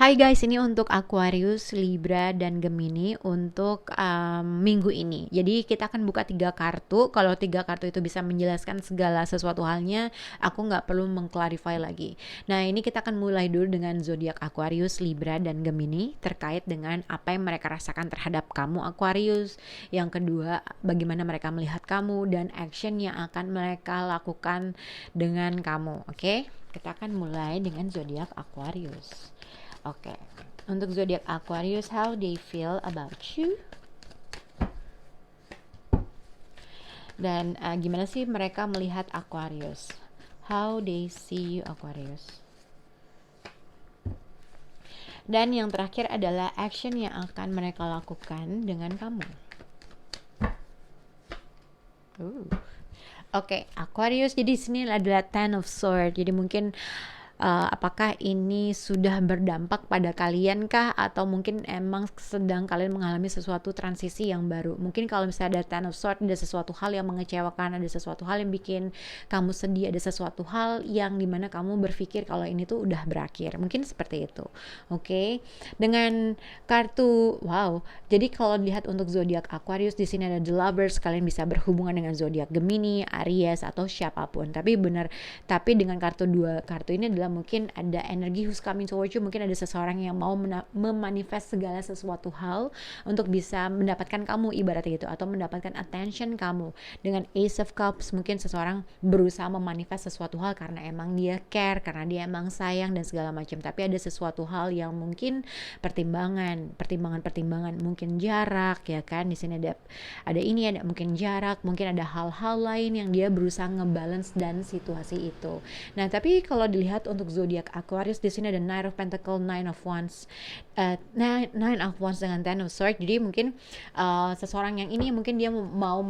Hai guys, ini untuk Aquarius, Libra, dan Gemini untuk minggu ini. Jadi kita akan buka 3 kartu. Kalau 3 kartu itu bisa menjelaskan segala sesuatu halnya, aku nggak perlu mengklarify lagi. Nah, ini kita akan mulai dulu dengan zodiak Aquarius, Libra, dan Gemini terkait dengan apa yang mereka rasakan terhadap kamu Aquarius. Yang kedua, bagaimana mereka melihat kamu dan action yang akan mereka lakukan dengan kamu. Oke? Kita akan mulai dengan zodiak Aquarius. Oke, untuk zodiak Aquarius, how they feel about you, dan gimana sih mereka melihat Aquarius, how they see you Aquarius. Dan yang terakhir adalah action yang akan mereka lakukan dengan kamu. Oke, Aquarius, jadi sini adalah Ten of Swords. Jadi mungkin apakah ini sudah berdampak pada kalian kah, atau mungkin emang sedang kalian mengalami sesuatu transisi yang baru. Mungkin kalau misalnya ada Ten of Swords, ada sesuatu hal yang mengecewakan, ada sesuatu hal yang bikin kamu sedih, ada sesuatu hal yang dimana kamu berpikir kalau ini tuh udah berakhir. Mungkin seperti itu. Oke. Dengan kartu jadi kalau dilihat untuk zodiak Aquarius, di sini ada The Lovers. Kalian bisa berhubungan dengan zodiak Gemini, Aries, atau siapapun. Tapi dengan kartu 2 kartu ini adalah mungkin ada energi who's coming towards you. Mungkin ada seseorang yang mau memanifest segala sesuatu hal untuk bisa mendapatkan kamu, ibaratnya gitu, atau mendapatkan attention kamu. Dengan Ace of Cups, mungkin seseorang berusaha memanifest sesuatu hal karena emang dia care, karena dia emang sayang dan segala macam. Tapi ada sesuatu hal yang mungkin pertimbangan, mungkin jarak, ya kan. Di sini ada mungkin jarak, mungkin ada hal-hal lain yang dia berusaha ngebalance dan situasi itu. Nah, tapi kalau dilihat untuk zodiak Aquarius, di sini ada Knight of Pentacles, Nine of Wands, Nine of Wands dengan Ten of Swords. Jadi mungkin seseorang yang ini mungkin dia mau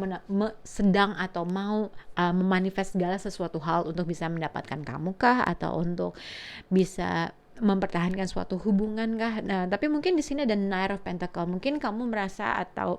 sedang atau mau memanifest segala sesuatu hal untuk bisa mendapatkan kamu kah, atau untuk bisa mempertahankan suatu hubungan kah. Nah, tapi mungkin di sini ada Knight of Pentacles. Mungkin kamu merasa atau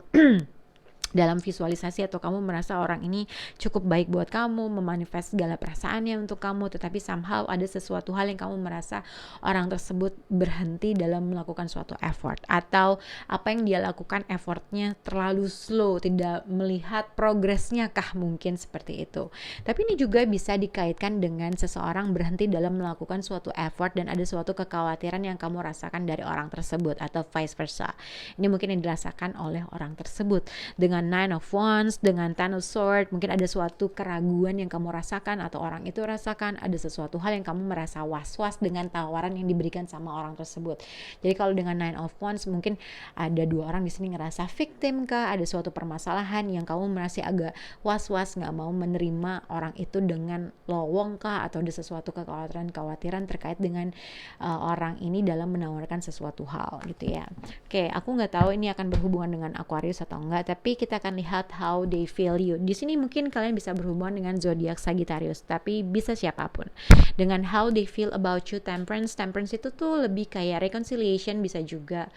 dalam visualisasi atau kamu merasa orang ini cukup baik buat kamu, memanifest segala perasaannya untuk kamu, tetapi somehow ada sesuatu hal yang kamu merasa orang tersebut berhenti dalam melakukan suatu effort, atau apa yang dia lakukan effortnya terlalu slow, tidak melihat progresnya kah, mungkin seperti itu. Tapi ini juga bisa dikaitkan dengan seseorang berhenti dalam melakukan suatu effort dan ada suatu kekhawatiran yang kamu rasakan dari orang tersebut, atau vice versa. Ini mungkin yang dirasakan oleh orang tersebut. Dengan Nine of Wands, dengan Ten of Swords, mungkin ada suatu keraguan yang kamu rasakan atau orang itu rasakan. Ada sesuatu hal yang kamu merasa was-was dengan tawaran yang diberikan sama orang tersebut. Jadi kalau dengan Nine of Wands, mungkin ada 2 orang di sini ngerasa victim kah, ada suatu permasalahan yang kamu masih agak was-was, nggak mau menerima orang itu dengan lowong kah, atau ada sesuatu kekhawatiran terkait dengan orang ini dalam menawarkan sesuatu hal gitu ya. Oke, aku nggak tahu ini akan berhubungan dengan Aquarius atau enggak, tapi kita akan lihat how they feel you. Di sini mungkin kalian bisa berhubungan dengan zodiak Sagittarius, tapi bisa siapapun. Dengan how they feel about you, Temperance itu tuh lebih kayak reconciliation, bisa juga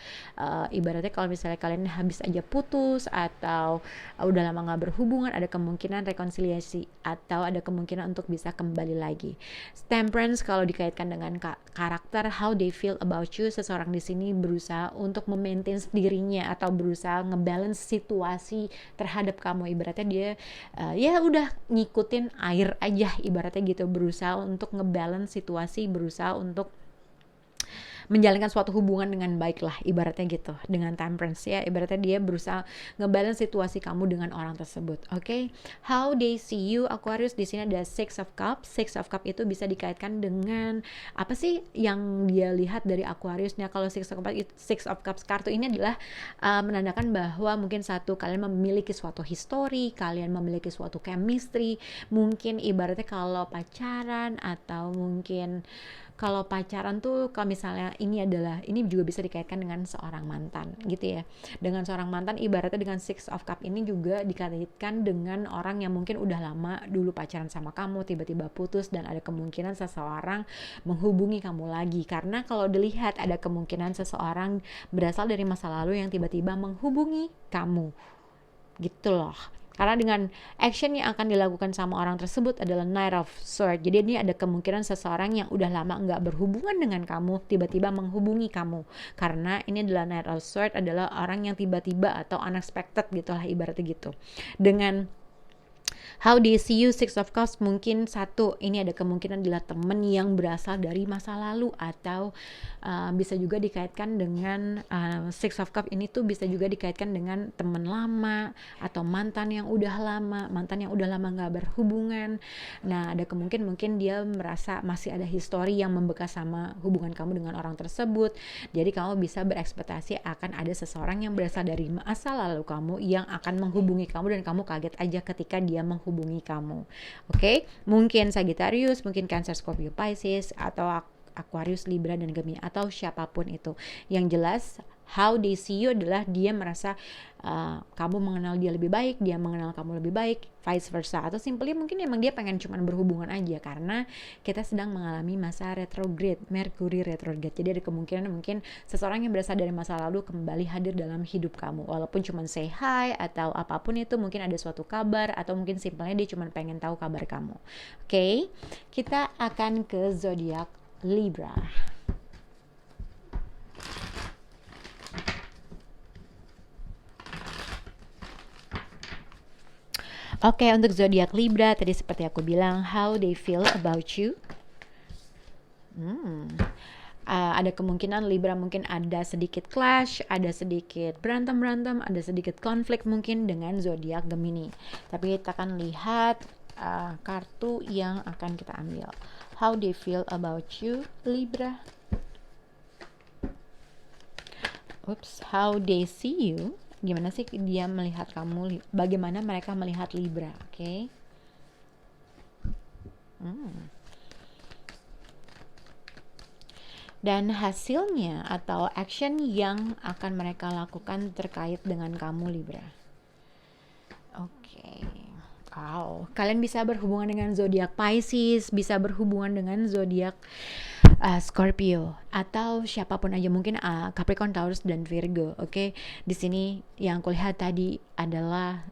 ibaratnya kalau misalnya kalian habis aja putus atau udah lama nggak berhubungan, ada kemungkinan rekonsiliasi atau ada kemungkinan untuk bisa kembali lagi. Temperance kalau dikaitkan dengan karakter, how they feel about you, seseorang di sini berusaha untuk memaintain dirinya atau berusaha ngebalance situasi terhadap kamu. Ibaratnya dia ya udah ngikutin air aja, ibaratnya gitu, berusaha untuk ngebalance situasi, berusaha untuk menjalankan suatu hubungan dengan baik lah, ibaratnya gitu. Dengan Temperance ya, ibaratnya dia berusaha ngebalance situasi kamu dengan orang tersebut. Oke, how they see you Aquarius, di sini ada Six of Cups. Six of Cups itu bisa dikaitkan dengan apa sih yang dia lihat dari Aquariusnya. Kalau Six of Cups kartu ini adalah menandakan bahwa mungkin kalian memiliki suatu histori, kalian memiliki suatu chemistry. Mungkin ibaratnya kalau pacaran, atau mungkin kalau pacaran tuh, kalau misalnya ini juga bisa dikaitkan dengan seorang mantan gitu ya. Dengan seorang mantan, ibaratnya dengan Six of Cup ini juga dikaitkan dengan orang yang mungkin udah lama dulu pacaran sama kamu, tiba-tiba putus, dan ada kemungkinan seseorang menghubungi kamu lagi. Karena kalau dilihat ada kemungkinan seseorang berasal dari masa lalu yang tiba-tiba menghubungi kamu gitu loh. Karena dengan action yang akan dilakukan sama orang tersebut adalah Knight of Swords. Jadi ini ada kemungkinan seseorang yang udah lama nggak berhubungan dengan kamu tiba-tiba menghubungi kamu. Karena ini adalah Knight of Swords, adalah orang yang tiba-tiba atau unexpected gitulah ibaratnya gitu. Dengan how they see you, Six of Cups, mungkin satu, ini ada kemungkinan adalah teman yang berasal dari masa lalu, atau bisa juga dikaitkan dengan Six of Cups ini tuh bisa juga dikaitkan dengan teman lama atau mantan yang udah lama nggak berhubungan. Nah, ada kemungkinan mungkin dia merasa masih ada histori yang membekas sama hubungan kamu dengan orang tersebut. Jadi kamu bisa berekspektasi akan ada seseorang yang berasal dari masa lalu kamu yang akan menghubungi kamu, dan kamu kaget aja ketika dia menghubungi kamu. Oke? Mungkin Sagittarius, mungkin Cancer, Scorpio, Pisces, atau Aquarius, Libra, dan Gemini, atau siapapun itu. Yang jelas, how they see you adalah dia merasa kamu mengenal dia lebih baik, dia mengenal kamu lebih baik, vice versa. Atau simply mungkin emang dia pengen cuman berhubungan aja, karena kita sedang mengalami masa retrograde, Mercury retrograde. Jadi ada kemungkinan mungkin seseorang yang berasal dari masa lalu kembali hadir dalam hidup kamu, walaupun cuman say hi atau apapun itu, mungkin ada suatu kabar, atau mungkin simpelnya dia cuman pengen tahu kabar kamu. Oke, kita akan ke zodiak Libra. Oke, untuk zodiak Libra tadi seperti aku bilang, how they feel about you. Ada kemungkinan Libra mungkin ada sedikit clash, ada sedikit berantem, ada sedikit konflik mungkin dengan zodiak Gemini. Tapi kita akan lihat kartu yang akan kita ambil. How they feel about you, Libra. How they see you. Gimana sih dia melihat kamu, bagaimana mereka melihat Libra. Oke. Dan hasilnya atau action yang akan mereka lakukan terkait dengan kamu, Libra. Oke. Wow, kalian bisa berhubungan dengan zodiak Pisces, bisa berhubungan dengan zodiak Scorpio, atau siapapun aja, mungkin Capricorn, Taurus, dan Virgo. Oke. Di sini yang aku lihat tadi adalah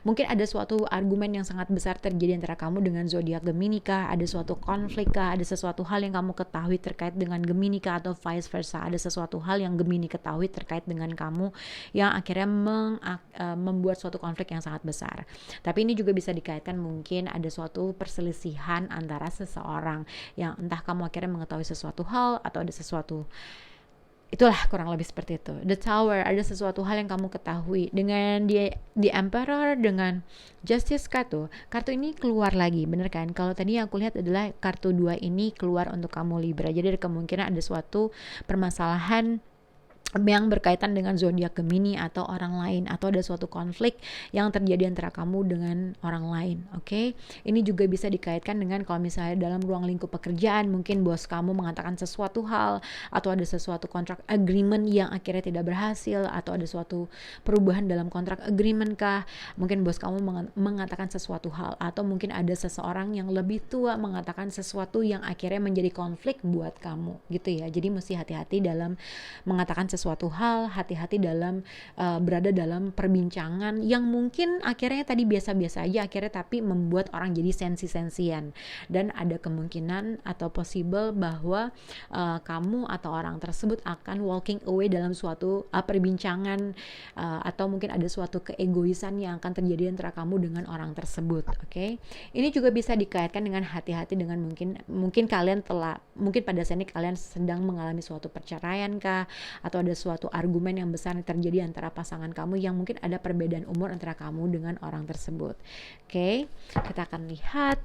mungkin ada suatu argumen yang sangat besar terjadi antara kamu dengan zodiak Gemini kah, ada suatu konflik kah, ada sesuatu hal yang kamu ketahui terkait dengan Gemini kah, atau vice versa, ada sesuatu hal yang Gemini ketahui terkait dengan kamu yang akhirnya membuat suatu konflik yang sangat besar. Tapi ini juga bisa dikaitkan mungkin ada suatu perselisihan antara seseorang yang entah kamu akhirnya mengetahui sesuatu hal, atau ada sesuatu, itulah kurang lebih seperti itu. The Tower, ada sesuatu hal yang kamu ketahui. Dengan the Emperor, dengan Justice kartu ini keluar lagi, bener kan? Kalau tadi yang aku lihat adalah kartu 2 ini keluar untuk kamu Libra. Jadi ada kemungkinan ada suatu permasalahan yang berkaitan dengan zodiak Gemini atau orang lain, atau ada suatu konflik yang terjadi antara kamu dengan orang lain. Oke. Ini juga bisa dikaitkan dengan kalau misalnya dalam ruang lingkup pekerjaan, mungkin bos kamu mengatakan sesuatu hal, atau ada sesuatu kontrak agreement yang akhirnya tidak berhasil, atau ada suatu perubahan dalam kontrak agreement kah, mungkin bos kamu mengatakan sesuatu hal, atau mungkin ada seseorang yang lebih tua mengatakan sesuatu yang akhirnya menjadi konflik buat kamu gitu ya. Jadi mesti hati-hati dalam mengatakan sesuatu hal, hati-hati dalam berada dalam perbincangan yang mungkin akhirnya tadi biasa-biasa aja, akhirnya tapi membuat orang jadi sensi-sensian. Dan ada kemungkinan atau possible bahwa kamu atau orang tersebut akan walking away dalam suatu perbincangan, atau mungkin ada suatu keegoisan yang akan terjadi antara kamu dengan orang tersebut. Oke. Ini juga bisa dikaitkan dengan hati-hati dengan mungkin kalian mungkin pada saat ini kalian sedang mengalami suatu perceraian kah, atau ada suatu argumen yang besar yang terjadi antara pasangan kamu yang mungkin ada perbedaan umur antara kamu dengan orang tersebut. Oke, kita akan lihat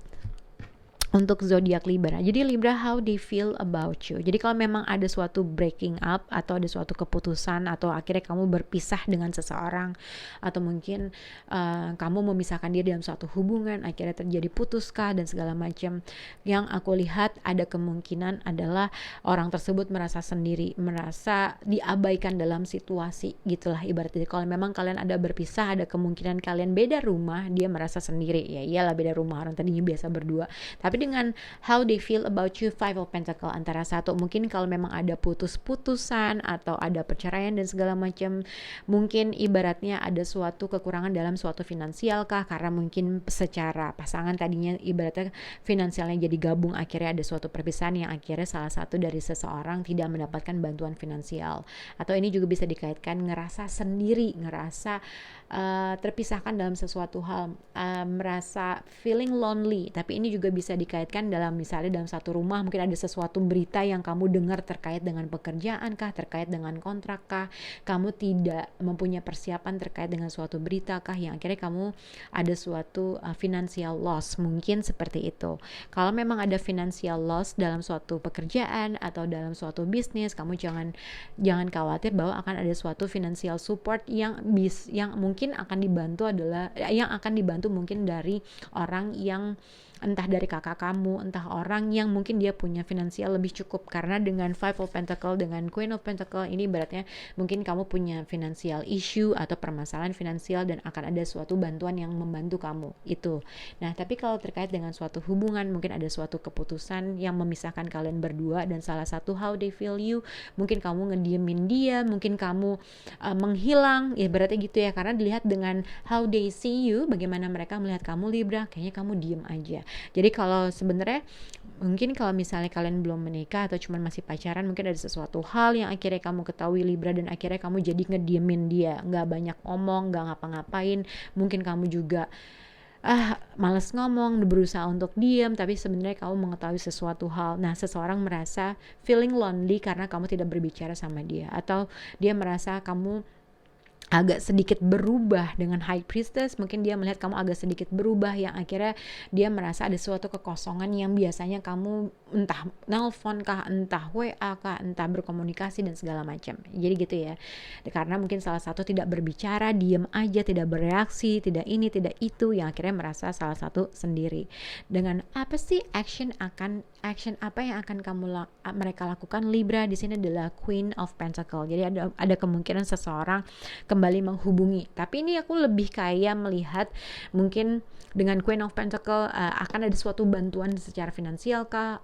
untuk zodiak Libra. Jadi Libra, how they feel about you. Jadi kalau memang ada suatu breaking up, atau ada suatu keputusan, atau akhirnya kamu berpisah dengan seseorang, atau mungkin kamu memisahkan diri dalam suatu hubungan, akhirnya terjadi putuskah dan segala macam, yang aku lihat ada kemungkinan adalah orang tersebut merasa sendiri, merasa diabaikan dalam situasi gitulah ibaratnya. Kalau memang kalian ada berpisah, ada kemungkinan kalian beda rumah, dia merasa sendiri. Ya iyalah, beda rumah, orang tadinya biasa berdua, tapi dengan how they feel about you, Five of Pentacle, antara satu, mungkin kalau memang ada putus-putusan atau ada perceraian dan segala macam, mungkin ibaratnya ada suatu kekurangan dalam suatu finansial kah, karena mungkin secara pasangan tadinya ibaratnya finansialnya jadi gabung, akhirnya ada suatu perpisahan yang akhirnya salah satu dari seseorang tidak mendapatkan bantuan finansial. Atau ini juga bisa dikaitkan ngerasa sendiri, ngerasa terpisahkan dalam sesuatu hal, merasa feeling lonely. Tapi ini juga bisa dikaitkan dalam misalnya dalam satu rumah mungkin ada sesuatu berita yang kamu dengar terkait dengan pekerjaan kah, terkait dengan kontrak kah, kamu tidak mempunyai persiapan terkait dengan suatu berita kah, yang akhirnya kamu ada suatu financial loss, mungkin seperti itu. Kalau memang ada financial loss dalam suatu pekerjaan atau dalam suatu bisnis, kamu jangan khawatir bahwa akan ada suatu financial support yang mungkin akan dibantu mungkin dari orang yang entah dari kakak kamu, entah orang yang mungkin dia punya finansial lebih cukup. Karena dengan Five of Pentacle dengan Queen of Pentacle ini beratnya mungkin kamu punya financial issue atau permasalahan finansial dan akan ada suatu bantuan yang membantu kamu itu. Nah, tapi kalau terkait dengan suatu hubungan, mungkin ada suatu keputusan yang memisahkan kalian berdua dan salah satu how they feel you, mungkin kamu ngediemin dia, mungkin kamu menghilang, ya berarti gitu ya, karena dilihat dengan how they see you, bagaimana mereka melihat kamu Libra, kayaknya kamu diem aja. Jadi kalau sebenarnya mungkin kalau misalnya kalian belum menikah atau cuma masih pacaran, mungkin ada sesuatu hal yang akhirnya kamu ketahui Libra dan akhirnya kamu jadi ngediemin dia, nggak banyak ngomong, nggak ngapa-ngapain. Mungkin kamu juga malas ngomong, berusaha untuk diam, tapi sebenarnya kamu mengetahui sesuatu hal. Nah, seseorang merasa feeling lonely karena kamu tidak berbicara sama dia, atau dia merasa kamu agak sedikit berubah dengan High Priestess. Mungkin dia melihat kamu agak sedikit berubah, yang akhirnya dia merasa ada suatu kekosongan yang biasanya kamu entah nelpon kah, entah WA kah, entah berkomunikasi dan segala macam. Jadi gitu ya, karena mungkin salah satu tidak berbicara, diam aja, tidak bereaksi, tidak ini, tidak itu, yang akhirnya merasa salah satu sendiri. Dengan apa sih action apa yang akan mereka lakukan Libra di sini adalah Queen of Pentacle. Jadi ada kemungkinan seseorang kembali menghubungi. Tapi ini aku lebih kayak melihat mungkin dengan Queen of Pentacle akan ada suatu bantuan secara finansial kah.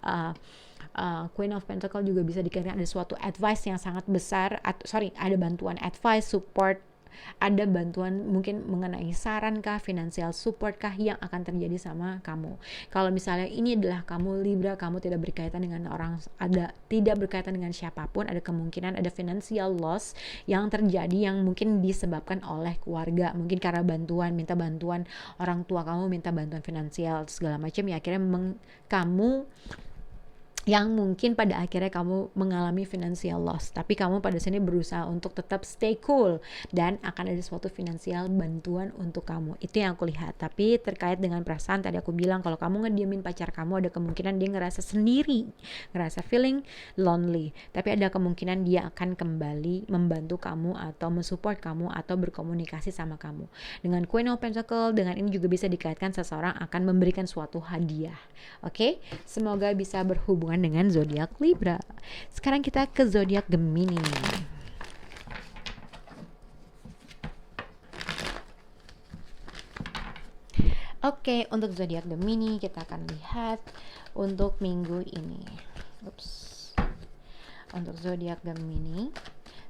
Queen of Pentacle juga bisa dikaitkan ada suatu advice yang sangat besar, ada bantuan advice, support, ada bantuan mungkin mengenai saran kah, financial support kah yang akan terjadi sama kamu. Kalau misalnya ini adalah kamu Libra, kamu tidak berkaitan dengan tidak berkaitan dengan siapapun, ada kemungkinan ada financial loss yang terjadi yang mungkin disebabkan oleh keluarga, mungkin karena minta bantuan orang tua kamu, minta bantuan finansial segala macam, ya akhirnya kamu yang mungkin pada akhirnya kamu mengalami financial loss, tapi kamu pada sini berusaha untuk tetap stay cool dan akan ada suatu financial bantuan untuk kamu. Itu yang aku lihat. Tapi terkait dengan perasaan, tadi aku bilang kalau kamu ngediemin pacar kamu, ada kemungkinan dia ngerasa sendiri, ngerasa feeling lonely, tapi ada kemungkinan dia akan kembali membantu kamu atau mensupport kamu atau berkomunikasi sama kamu. Dengan Queen of Pentacle, dengan ini juga bisa dikaitkan seseorang akan memberikan suatu hadiah. Oke? Semoga bisa berhubungan dengan zodiak Libra. Sekarang kita ke zodiak Gemini. Oke, untuk zodiak Gemini kita akan lihat untuk minggu ini. Untuk zodiak Gemini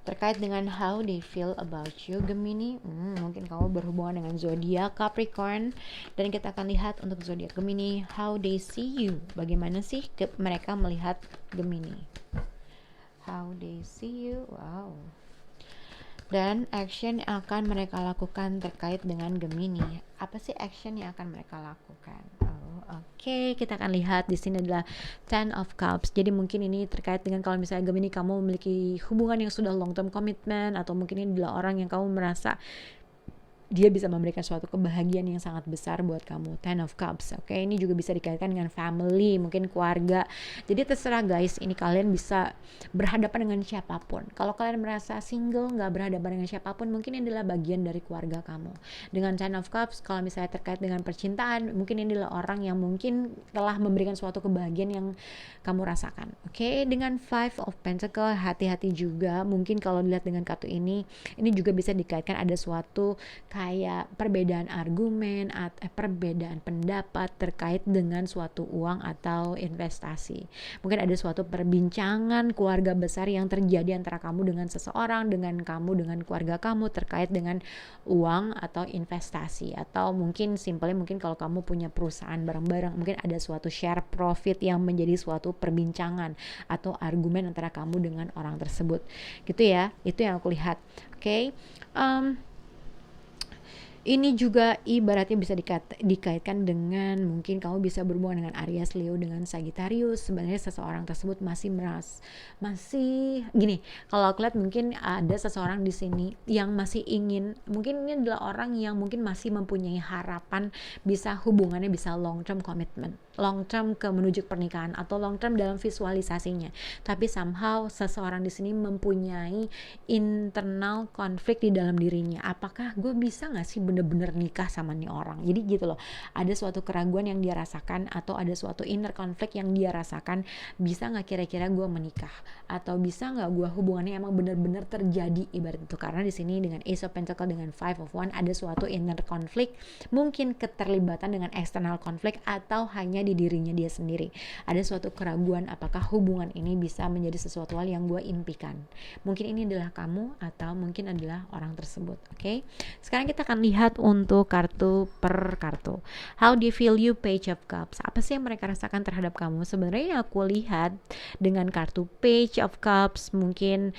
terkait dengan how they feel about you Gemini, mungkin kamu berhubungan dengan zodiak Capricorn, dan kita akan lihat untuk zodiak Gemini how they see you, bagaimana sih mereka melihat Gemini, how they see you. Wow. Dan action yang akan mereka lakukan terkait dengan Gemini, apa sih action yang akan mereka lakukan? Oke, kita akan lihat di sini adalah Ten of Cups. Jadi mungkin ini terkait dengan kalau misalnya Gemini kamu memiliki hubungan yang sudah long term commitment, atau mungkin ini adalah orang yang kamu merasa dia bisa memberikan suatu kebahagiaan yang sangat besar buat kamu. Ten of Cups. Oke, ini juga bisa dikaitkan dengan family, mungkin keluarga. Jadi terserah guys, ini kalian bisa berhadapan dengan siapapun. Kalau kalian merasa single, nggak berhadapan dengan siapapun, mungkin ini adalah bagian dari keluarga kamu. Dengan Ten of Cups, kalau misalnya terkait dengan percintaan, mungkin ini adalah orang yang mungkin telah memberikan suatu kebahagiaan yang kamu rasakan. Oke, dengan Five of Pentacle, hati-hati juga. Mungkin kalau dilihat dengan kartu ini juga bisa dikaitkan ada suatu kayak perbedaan argumen atau perbedaan pendapat terkait dengan suatu uang atau investasi. Mungkin ada suatu perbincangan keluarga besar yang terjadi antara kamu dengan seseorang, dengan kamu dengan keluarga kamu terkait dengan uang atau investasi, atau mungkin simpelnya mungkin kalau kamu punya perusahaan bareng-bareng, mungkin ada suatu share profit yang menjadi suatu perbincangan atau argumen antara kamu dengan orang tersebut gitu ya. Itu yang aku lihat. Oke. Ini juga ibaratnya bisa dikaitkan dengan mungkin kamu bisa berhubungan dengan Aries, Leo, dengan Sagittarius. Sebenarnya seseorang tersebut masih gini, kalau aku lihat mungkin ada seseorang di sini yang masih ingin, mungkin ini adalah orang yang mungkin masih mempunyai harapan bisa hubungannya bisa long term commitment, long term ke menuju pernikahan atau long term dalam visualisasinya. Tapi somehow seseorang di sini mempunyai internal konflik di dalam dirinya. Apakah gue bisa nggak sih bener-bener nikah sama nih orang? Jadi gitu loh, ada suatu keraguan yang dia rasakan atau ada suatu inner konflik yang dia rasakan. Bisa nggak kira-kira gue menikah, atau bisa nggak gue hubungannya emang bener-bener terjadi, ibarat itu. Karena di sini dengan Ace of Pentacle dengan Five of Wands ada suatu inner konflik, mungkin keterlibatan dengan external konflik atau hanya di dirinya dia sendiri. Ada suatu keraguan apakah hubungan ini bisa menjadi sesuatu hal yang gue impikan. Mungkin ini adalah kamu atau mungkin adalah orang tersebut. Oke. Sekarang kita akan lihat untuk kartu per kartu. How do you feel you, Page of Cups? Apa sih yang mereka rasakan terhadap kamu? Sebenarnya aku lihat dengan kartu Page of Cups, mungkin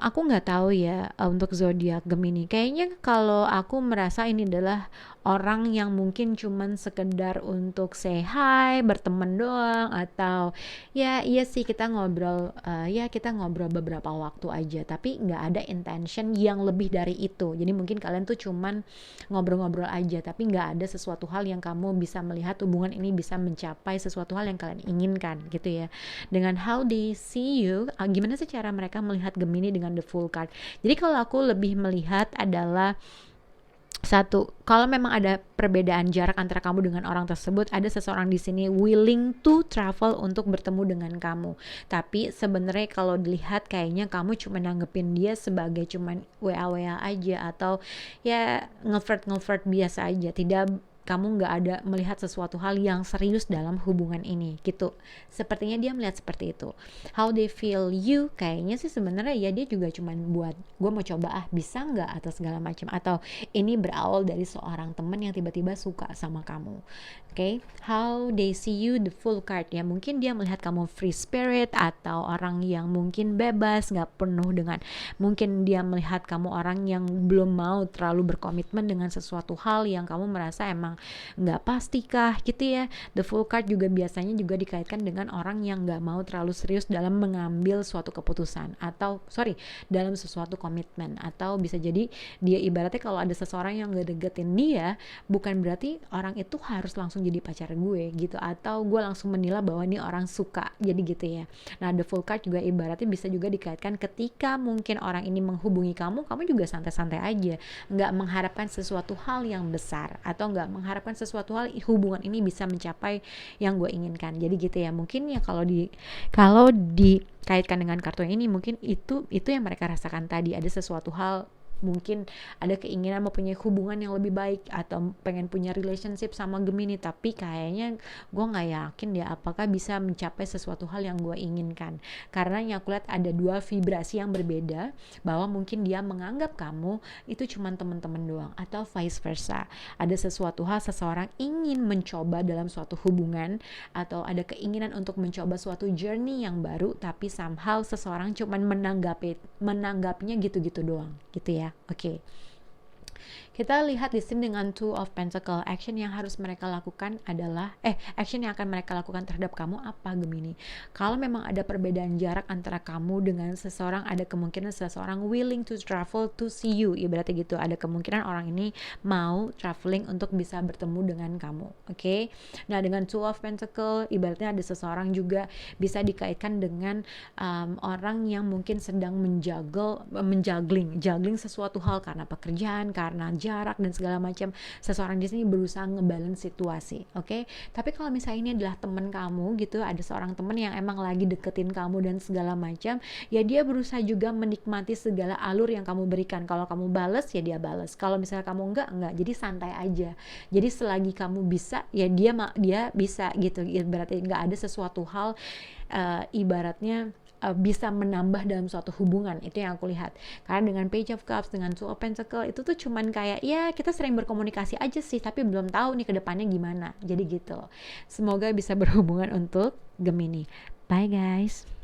aku nggak tahu ya untuk zodiak Gemini. Kayaknya kalau aku merasa ini adalah orang yang mungkin cuman sekedar untuk say hi, berteman doang, atau ya iya sih kita ngobrol, kita ngobrol beberapa waktu aja, tapi nggak ada intention yang lebih dari itu. Jadi mungkin kalian tuh cuman ngobrol-ngobrol aja, tapi nggak ada sesuatu hal yang kamu bisa melihat hubungan ini bisa mencapai sesuatu hal yang kalian inginkan gitu ya. Dengan how they see you, gimana sih cara mereka melihat Gemini dengan the Fool card. Jadi kalau aku lebih melihat adalah satu, kalau memang ada perbedaan jarak antara kamu dengan orang tersebut, ada seseorang di sini willing to travel untuk bertemu dengan kamu. Tapi sebenarnya kalau dilihat kayaknya kamu cuma nanggepin dia sebagai cuman WA aja, atau ya ngeflirt biasa aja. Tidak, kamu nggak ada melihat sesuatu hal yang serius dalam hubungan ini gitu. Sepertinya dia melihat seperti itu. How they feel you, kayaknya sih sebenarnya ya dia juga cuman buat gue mau coba bisa nggak atau segala macam, atau ini berawal dari seorang teman yang tiba-tiba suka sama kamu. Okay? How they see you, the Fool card, ya mungkin dia melihat kamu free spirit atau orang yang mungkin bebas, nggak penuh dengan, mungkin dia melihat kamu orang yang belum mau terlalu berkomitmen dengan sesuatu hal yang kamu merasa emang nggak pastikah gitu ya. The Fool card juga biasanya juga dikaitkan dengan orang yang nggak mau terlalu serius dalam mengambil suatu keputusan, atau dalam sesuatu komitmen. Atau bisa jadi dia ibaratnya kalau ada seseorang yang nggak deketin dia, bukan berarti orang itu harus langsung jadi pacar gue gitu, atau gue langsung menilai bahwa ini orang suka, jadi gitu ya. Nah the Fool card juga ibaratnya bisa juga dikaitkan ketika mungkin orang ini menghubungi kamu juga santai-santai aja, nggak mengharapkan sesuatu hal yang besar, atau nggak mengharapkan sesuatu hal hubungan ini bisa mencapai yang gue inginkan. Jadi gitu ya, mungkin ya kalau dikaitkan dengan kartu ini, mungkin itu yang mereka rasakan tadi. Ada sesuatu hal, mungkin ada keinginan mempunyai hubungan yang lebih baik atau pengen punya relationship sama Gemini, tapi kayaknya gue nggak yakin deh apakah bisa mencapai sesuatu hal yang gue inginkan. Karena yang aku lihat ada dua vibrasi yang berbeda, bahwa mungkin dia menganggap kamu itu cuma teman-teman doang, atau vice versa. Ada sesuatu hal seseorang ingin mencoba dalam suatu hubungan, atau ada keinginan untuk mencoba suatu journey yang baru, tapi somehow seseorang cuma menanggapinya gitu-gitu doang gitu ya. Oke. Kita lihat di sini dengan Two of Pentacle. Action yang harus mereka lakukan adalah action yang akan mereka lakukan terhadap kamu apa, Gemini? Kalau memang ada perbedaan jarak antara kamu dengan seseorang, ada kemungkinan seseorang willing to travel to see you, ibaratnya gitu. Ada kemungkinan orang ini mau traveling untuk bisa bertemu dengan kamu. Oke. Nah, dengan Two of Pentacle ibaratnya ada seseorang juga bisa dikaitkan dengan orang yang mungkin sedang juggling sesuatu hal, karena pekerjaan, karena jarak dan segala macam. Seseorang di sini berusaha ngebalance situasi, oke? Tapi kalau misalnya ini adalah teman kamu gitu, ada seorang teman yang emang lagi deketin kamu dan segala macam, ya dia berusaha juga menikmati segala alur yang kamu berikan. Kalau kamu bales ya dia bales, kalau misalnya kamu enggak, jadi santai aja. Jadi selagi kamu bisa ya dia bisa gitu. Berarti nggak ada sesuatu hal ibaratnya bisa menambah dalam suatu hubungan. Itu yang aku lihat. Karena dengan Page of Cups, dengan Two of Pentacles, itu tuh cuman kayak ya kita sering berkomunikasi aja sih, tapi belum tahu nih kedepannya gimana. Jadi gitu. Semoga bisa berhubungan untuk Gemini. Bye guys.